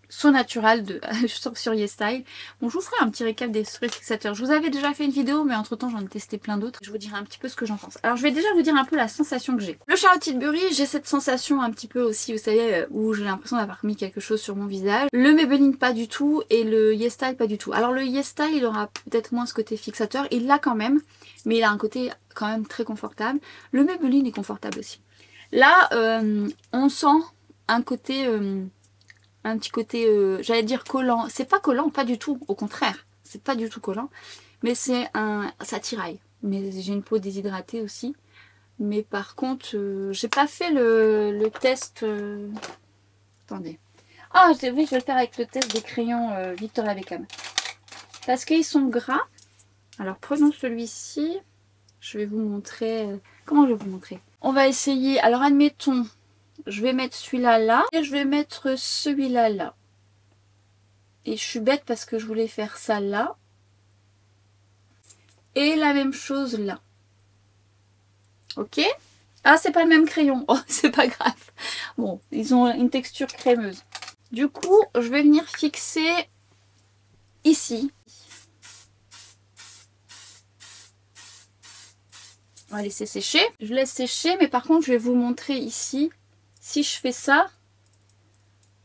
So Natural sur YesStyle. Bon, je vous ferai un petit récap des sprays fixateurs. Je vous avais déjà fait une vidéo, mais entre temps j'en ai testé plein d'autres. Je vous dirai un petit peu ce que j'en pense. Alors je vais déjà vous dire un peu la sensation que j'ai. Le Charlotte Tilbury, j'ai cette sensation un petit peu aussi, vous savez, où j'ai l'impression d'avoir mis quelque chose sur mon visage. Le Maybelline pas du tout et le YesStyle pas du tout. Alors le YesStyle, il aura peut-être moins ce côté fixateur. Il l'a quand même, mais il a un côté quand même très confortable. Le Maybelline est confortable aussi. Là, on sent un côté... un petit côté, j'allais dire collant. C'est pas collant, pas du tout. Au contraire, c'est pas du tout collant. Mais c'est ça tiraille. Mais j'ai une peau déshydratée aussi. Mais par contre, j'ai pas fait le test. Attendez. Ah, oui, je vais le faire avec le test des crayons Victoria Beckham. Parce qu'ils sont gras. Alors prenons celui-ci. Je vais vous montrer. Comment je vais vous montrer? On va essayer. Alors admettons. Je vais mettre celui-là là et je vais mettre celui-là là. Et je suis bête parce que je voulais faire ça là. Et la même chose là. Ok? Ah, c'est pas le même crayon. Oh, c'est pas grave. Bon, ils ont une texture crémeuse. Du coup, je vais venir fixer ici. On va laisser sécher. Je laisse sécher, mais par contre, je vais vous montrer ici. Si je fais ça,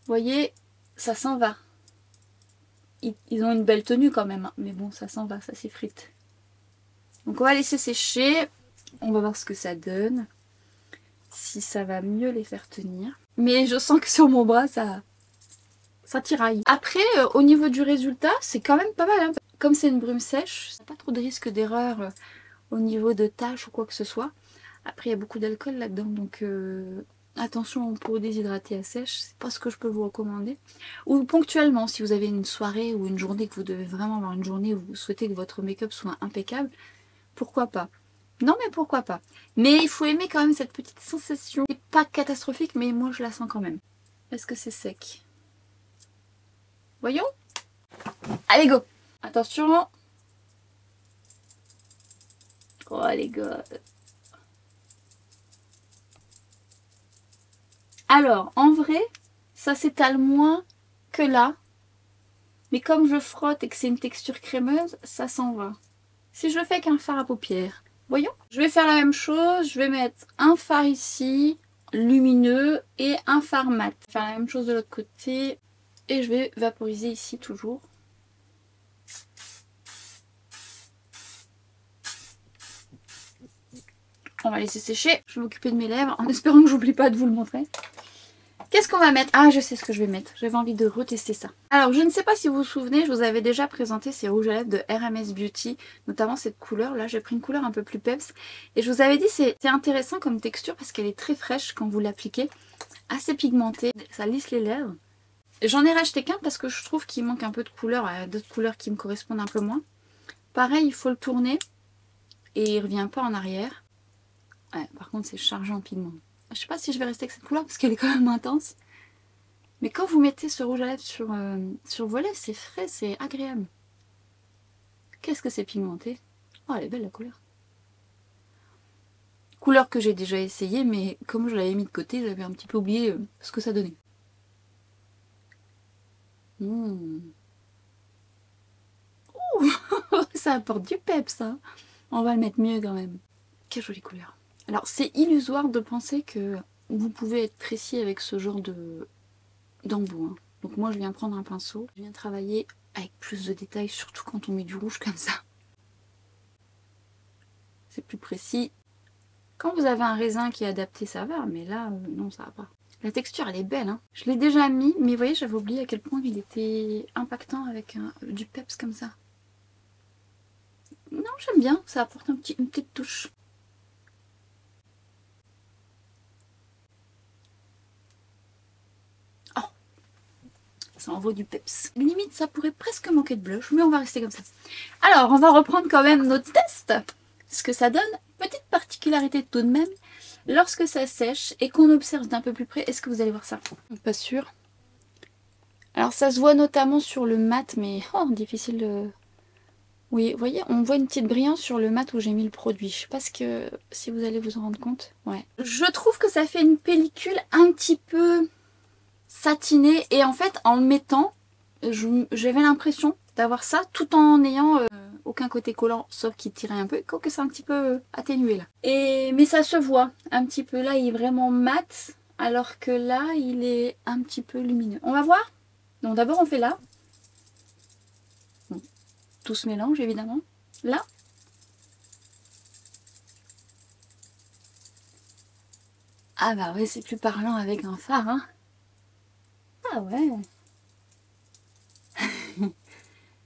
vous voyez, ça s'en va. Ils ont une belle tenue quand même, hein. Mais bon, ça s'en va, ça s'effrite. Donc on va laisser sécher. On va voir ce que ça donne. Si ça va mieux les faire tenir. Mais je sens que sur mon bras, ça tiraille. Après, au niveau du résultat, c'est quand même pas mal, hein. Comme c'est une brume sèche, pas trop de risque d'erreur au niveau de taches ou quoi que ce soit. Après, il y a beaucoup d'alcool là-dedans, donc... attention aux peaux déshydratées à sèche, c'est pas ce que je peux vous recommander. Ou ponctuellement, si vous avez une soirée ou une journée que vous devez vraiment avoir une journée où vous souhaitez que votre make-up soit impeccable, pourquoi pas? Non mais pourquoi pas? Mais il faut aimer quand même cette petite sensation. C'est pas catastrophique, mais moi je la sens quand même. Est-ce que c'est sec? Voyons. Allez go! Attention. Oh les gars. Alors, en vrai, ça s'étale moins que là. Mais comme je frotte et que c'est une texture crémeuse, ça s'en va. Si je le fais avec un fard à paupières, voyons. Je vais faire la même chose. Je vais mettre un fard ici, lumineux, et un fard mat. Je vais faire la même chose de l'autre côté. Et je vais vaporiser ici toujours. On va laisser sécher. Je vais m'occuper de mes lèvres en espérant que j'oublie pas de vous le montrer. Qu'est-ce qu'on va mettre? Ah, je sais ce que je vais mettre. J'avais envie de retester ça. Alors, je ne sais pas si vous vous souvenez, je vous avais déjà présenté ces rouges à lèvres de RMS Beauty, notamment cette couleur. Là, j'ai pris une couleur un peu plus peps. Et je vous avais dit, c'est intéressant comme texture parce qu'elle est très fraîche quand vous l'appliquez. Assez pigmentée. Ça lisse les lèvres. J'en ai racheté qu'un parce que je trouve qu'il manque un peu de couleur. Il y a d'autres couleurs qui me correspondent un peu moins. Pareil, il faut le tourner et il ne revient pas en arrière. Ouais, par contre, c'est chargé en pigment. Je sais pas si je vais rester avec cette couleur parce qu'elle est quand même intense. Mais quand vous mettez ce rouge à lèvres sur vos lèvres, c'est frais, c'est agréable. Qu'est-ce que c'est pigmenté? Oh, elle est belle la couleur. Couleur que j'ai déjà essayée, mais comme je l'avais mis de côté, j'avais un petit peu oublié ce que ça donnait. Ouh, ça apporte du peps, ça. On va le mettre mieux quand même. Quelle jolie couleur. Alors, c'est illusoire de penser que vous pouvez être précis avec ce genre d'embout. Hein. Donc moi, je viens prendre un pinceau. Je viens travailler avec plus de détails, surtout quand on met du rouge comme ça. C'est plus précis. Quand vous avez un raisin qui est adapté, ça va. Mais là, non, ça va pas. La texture elle est belle, hein. Je l'ai déjà mis, mais vous voyez, j'avais oublié à quel point il était impactant avec du peps comme ça. Non, j'aime bien, ça apporte une petite touche. Oh, ça envoie du peps. Limite, ça pourrait presque manquer de blush, mais on va rester comme ça. Alors, on va reprendre quand même notre test. Ce que ça donne, petite particularité tout de même, lorsque ça sèche et qu'on observe d'un peu plus près, est-ce que vous allez voir ça? Pas sûr. Alors ça se voit notamment sur le mat, mais oh, difficile de... Oui, vous voyez, on voit une petite brillance sur le mat où j'ai mis le produit. Je sais pas si vous allez vous en rendre compte. Ouais. Je trouve que ça fait une pellicule un petit peu satinée. Et en fait, en le mettant, j'avais l'impression d'avoir ça tout en ayant aucun côté collant, sauf qu'il tirait un peu. Quoique c'est un petit peu atténué là. Mais ça se voit un petit peu. Là, il est vraiment mat, alors que là, il est un petit peu lumineux. On va voir. Donc d'abord, on fait là. Tout se mélange évidemment. Là. Ah bah ouais, c'est plus parlant avec un fard, hein. Ah ouais.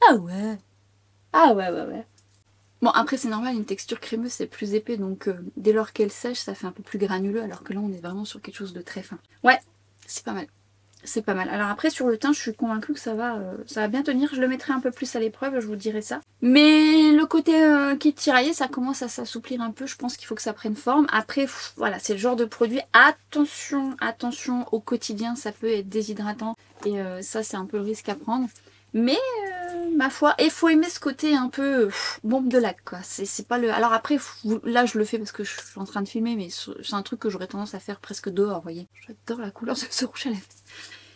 Ah ouais. Ah ouais, ouais, ouais. Bon, après c'est normal, une texture crémeuse c'est plus épais, donc dès lors qu'elle sèche, ça fait un peu plus granuleux, alors que là on est vraiment sur quelque chose de très fin. Ouais, c'est pas mal. C'est pas mal. Alors après sur le teint, je suis convaincue que ça va bien tenir. Je le mettrai un peu plus à l'épreuve, je vous dirai ça. Mais le côté qui est tiraillé, ça commence à s'assouplir un peu. Je pense qu'il faut que ça prenne forme. Après, voilà, c'est le genre de produit. Attention, attention au quotidien, ça peut être déshydratant. Et ça, c'est un peu le risque à prendre. Mais ma foi, il faut aimer ce côté un peu bombe de lac, quoi. C'est pas le... Alors après, là je le fais parce que je suis en train de filmer, mais c'est un truc que j'aurais tendance à faire presque dehors, vous voyez. J'adore la couleur de ce rouge à lèvres.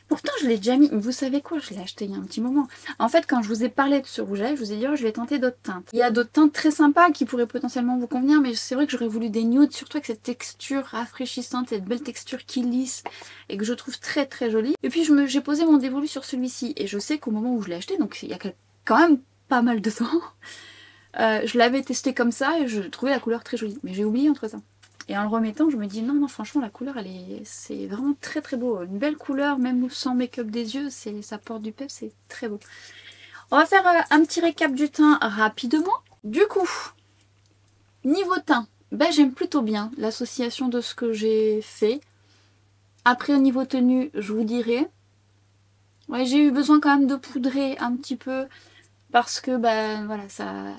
Pourtant, je l'ai déjà mis. Vous savez quoi? Je l'ai acheté il y a un petit moment. En fait, quand je vous ai parlé de ce rouge à lèvres, je vous ai dit, oh, je vais tenter d'autres teintes. Il y a d'autres teintes très sympas qui pourraient potentiellement vous convenir, mais c'est vrai que j'aurais voulu des nudes, surtout avec cette texture rafraîchissante, cette belle texture qui lisse et que je trouve très très jolie. Et puis, j'ai posé mon dévolu sur celui-ci. Et je sais qu'au moment où je l'ai acheté, donc il y a quand même pas mal de temps, je l'avais testé comme ça et je trouvais la couleur très jolie. Mais j'ai oublié entre temps. Et en le remettant, je me dis non, non, franchement, la couleur, c'est vraiment très très beau. Une belle couleur, même sans make-up des yeux, ça porte du pep, c'est très beau. On va faire un petit récap du teint rapidement. Du coup, niveau teint, ben, j'aime plutôt bien l'association de ce que j'ai fait. Après, au niveau tenue, je vous dirai. Ouais, j'ai eu besoin quand même de poudrer un petit peu parce que, ben voilà,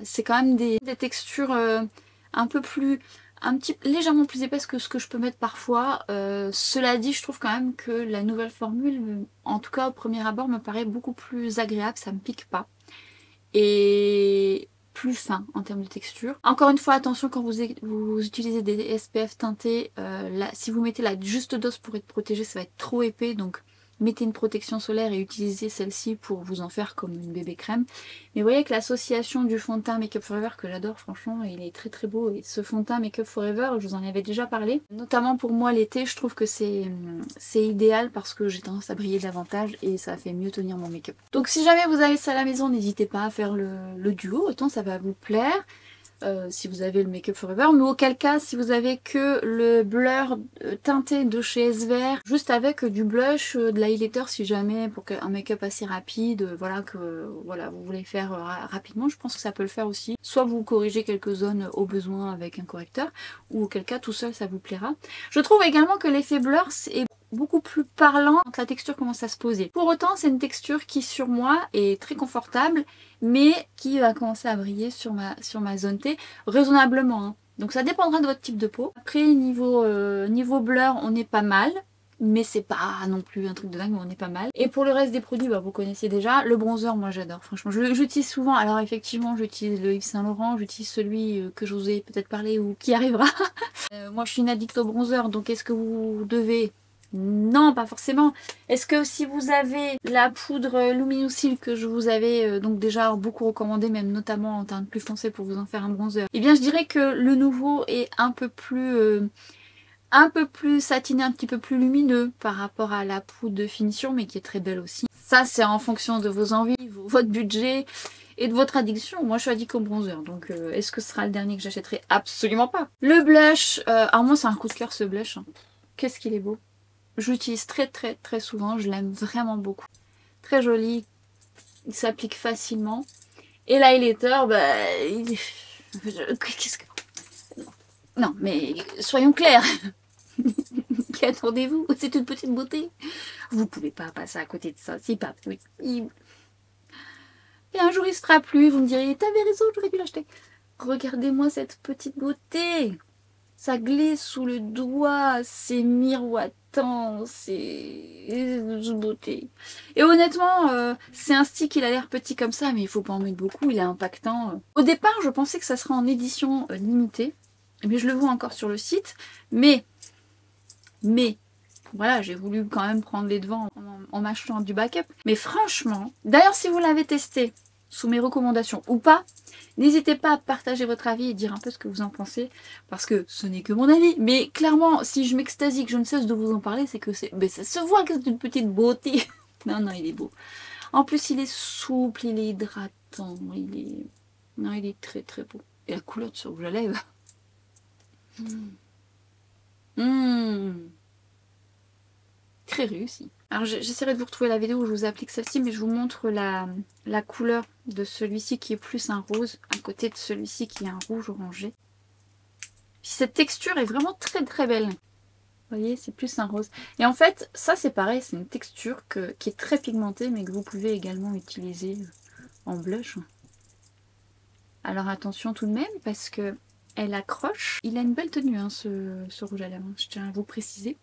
c'est quand même des textures un peu plus... légèrement plus épaisse que ce que je peux mettre parfois. Cela dit, je trouve quand même que la nouvelle formule, en tout cas au premier abord, me paraît beaucoup plus agréable, ça me pique pas. Et plus fin en termes de texture. Encore une fois, attention quand vous utilisez des SPF teintés, si vous mettez la juste dose pour être protégé, ça va être trop épais, donc mettez une protection solaire et utilisez celle-ci pour vous en faire comme une bébé crème. Mais vous voyez que l'association du fond de teint Make Up Forever, que j'adore franchement, il est très très beau. Et ce fond de teint Make Up Forever, je vous en avais déjà parlé. Notamment pour moi l'été, je trouve que c'est idéal parce que j'ai tendance à briller davantage et ça fait mieux tenir mon make-up. Donc si jamais vous avez ça à la maison, n'hésitez pas à faire le duo, autant ça va vous plaire. Si vous avez le Make Up Forever, mais auquel cas si vous avez que le blur teinté de chez SVR, juste avec du blush, de l'highlighter si jamais pour un make-up assez rapide, voilà vous voulez faire rapidement, je pense que ça peut le faire aussi. Soit vous corrigez quelques zones au besoin avec un correcteur, ou auquel cas tout seul ça vous plaira. Je trouve également que l'effet blur est beaucoup plus parlant quand la texture commence à se poser. Pour autant, c'est une texture qui sur moi est très confortable, mais qui va commencer à briller sur ma zone T raisonnablement. Hein. Donc ça dépendra de votre type de peau. Après, niveau blur, on est pas mal. Mais c'est pas non plus un truc de dingue, mais on est pas mal. Et pour le reste des produits, bah, vous connaissez déjà. Le bronzer, moi j'adore, franchement. J'utilise souvent, alors effectivement, j'utilise le Yves Saint Laurent, j'utilise celui que je vous ai peut-être parlé ou qui arrivera. Moi je suis une addict au bronzer, donc est-ce que vous devez... Non, pas forcément. Est-ce que si vous avez la poudre Luminousil que je vous avais donc déjà beaucoup recommandé, même notamment en teinte plus foncée pour vous en faire un bronzer, eh bien je dirais que le nouveau est un peu plus satiné, un petit peu plus lumineux par rapport à la poudre de finition, mais qui est très belle aussi. Ça c'est en fonction de vos envies, votre budget et de votre addiction. Moi je suis addict au bronzer, donc est-ce que ce sera le dernier que j'achèterai? Absolument pas. Le blush, alors moi c'est un coup de cœur ce blush. Hein. Qu'est-ce qu'il est beau. J'utilise très souvent, je l'aime vraiment beaucoup. Très joli, il s'applique facilement. Et l'highlighter, qu'est-ce que... Non, mais soyons clairs. Qu'attendez-vous? C'est une petite beauté. Vous pouvez pas passer à côté de ça, c'est pas possible. Et un jour il sera plus, vous me direz, t'avais raison, j'aurais dû l'acheter. Regardez-moi cette petite beauté. Ça glisse sous le doigt, c'est miroitant, c'est beauté. Et honnêtement, c'est un stick, il a l'air petit comme ça, mais il faut pas en mettre beaucoup, il est impactant. Au départ, je pensais que ça serait en édition limitée, mais je le vois encore sur le site. Mais, voilà, j'ai voulu quand même prendre les devants en m'achetant du backup. Mais franchement, d'ailleurs si vous l'avez testé, sous mes recommandations ou pas, n'hésitez pas à partager votre avis et dire un peu ce que vous en pensez, parce que ce n'est que mon avis, mais clairement, si je m'extasie, que je ne cesse de vous en parler, c'est que c'est... Ben, ça se voit que c'est une petite beauté. Non, il est beau. En plus, il est souple, il est hydratant, il est... Non, il est très beau. Et la couleur de ce rouge à lèvres... Très réussi. Alors j'essaierai de vous retrouver la vidéo où je vous applique celle-ci, mais je vous montre la couleur de celui-ci qui est plus un rose, à côté de celui-ci qui est un rouge orangé. Puis cette texture est vraiment très belle. Vous voyez, c'est plus un rose. Et en fait, ça c'est pareil, c'est une texture qui est très pigmentée, mais que vous pouvez également utiliser en blush. Alors attention tout de même, parce que elle accroche. Il a une belle tenue, hein, ce rouge à lèvres, je tiens à vous préciser.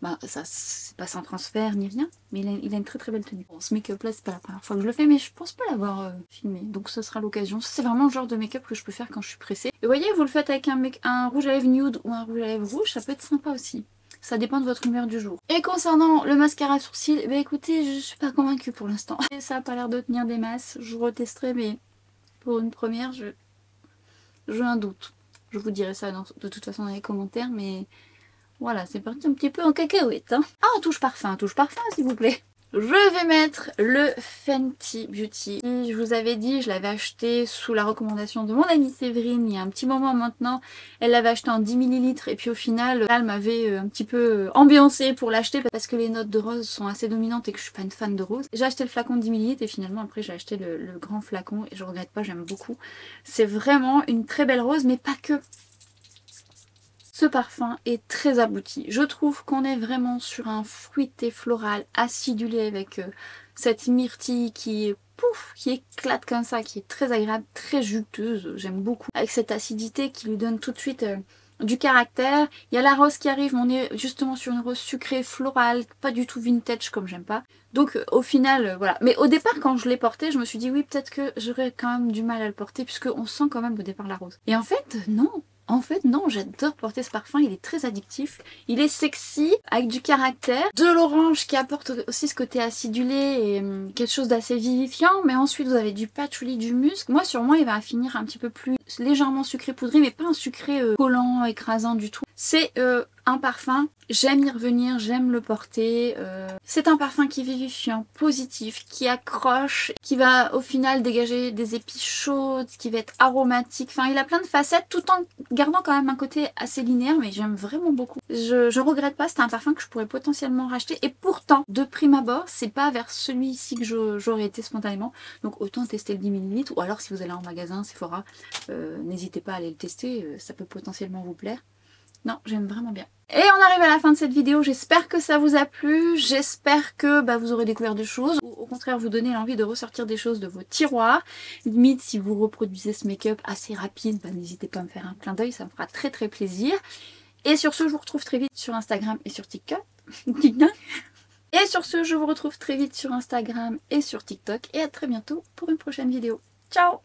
Bah, ça, c'est pas sans transfert ni rien, mais il a une très belle tenue. Bon, ce make-up là, c'est pas la première fois que je le fais, mais je pense pas l'avoir filmé, donc ce sera l'occasion. C'est vraiment le genre de make-up que je peux faire quand je suis pressée. Et vous voyez, vous le faites avec un rouge à lèvres nude ou un rouge à lèvres rouge, ça peut être sympa aussi. Ça dépend de votre humeur du jour. Et concernant le mascara à sourcils, bah écoutez, je suis pas convaincue pour l'instant. Ça a pas l'air de tenir des masses, je retesterai, mais pour une première, j'ai un doute. Je vous dirai ça de toute façon dans les commentaires, mais... Voilà, c'est parti un petit peu en cacahuète. Hein. Ah, touche parfum s'il vous plaît. Je vais mettre le Fenty Beauty. Je vous avais dit, je l'avais acheté sous la recommandation de mon amie Séverine il y a un petit moment maintenant. Elle l'avait acheté en 10 ml et puis au final, elle m'avait un petit peu ambiancé pour l'acheter parce que les notes de rose sont assez dominantes et que je suis pas une fan de rose. J'ai acheté le flacon de 10 ml et finalement après j'ai acheté le grand flacon et je regrette pas, j'aime beaucoup. C'est vraiment une très belle rose, mais pas que. Ce parfum est très abouti. Je trouve qu'on est vraiment sur un fruité floral acidulé avec cette myrtille qui est pouf, qui éclate comme ça, qui est très agréable, très juteuse, j'aime beaucoup. Avec cette acidité qui lui donne tout de suite du caractère. Il y a la rose qui arrive, mais on est justement sur une rose sucrée, florale, pas du tout vintage comme j'aime pas. Donc au final, voilà. Mais au départ, quand je l'ai porté, je me suis dit oui, peut-être que j'aurais quand même du mal à le porter, puisqu'on sent quand même au départ la rose. Et en fait, non. En fait, non, j'adore porter ce parfum, il est très addictif, il est sexy, avec du caractère, de l'orange qui apporte aussi ce côté acidulé et quelque chose d'assez vivifiant, mais ensuite vous avez du patchouli, du musc. Moi, sur moi, il va finir un petit peu plus légèrement sucré poudré, mais pas un sucré collant, écrasant du tout. C'est un parfum, j'aime y revenir, j'aime le porter. C'est un parfum qui est vivifiant, positif, qui accroche, qui va au final dégager des épices chaudes, qui va être aromatique. Enfin, il a plein de facettes tout en gardant quand même un côté assez linéaire, mais j'aime vraiment beaucoup. Je regrette pas, c'est un parfum que je pourrais potentiellement racheter. Et pourtant, de prime abord, c'est pas vers celui-ci que j'aurais été spontanément. Donc autant tester le 10 ml, ou alors si vous allez en magasin, Sephora, n'hésitez pas à aller le tester, ça peut potentiellement vous plaire. Non, j'aime vraiment bien. Et on arrive à la fin de cette vidéo, j'espère que ça vous a plu, j'espère que vous aurez découvert des choses, ou au contraire vous donner l'envie de ressortir des choses de vos tiroirs. Limite, si vous reproduisez ce make-up assez rapide, n'hésitez pas à me faire un clin d'œil, ça me fera très plaisir. Et sur ce, je vous retrouve très vite sur Instagram et sur TikTok. Et sur ce, je vous retrouve très vite sur Instagram et sur TikTok, et à très bientôt pour une prochaine vidéo. Ciao!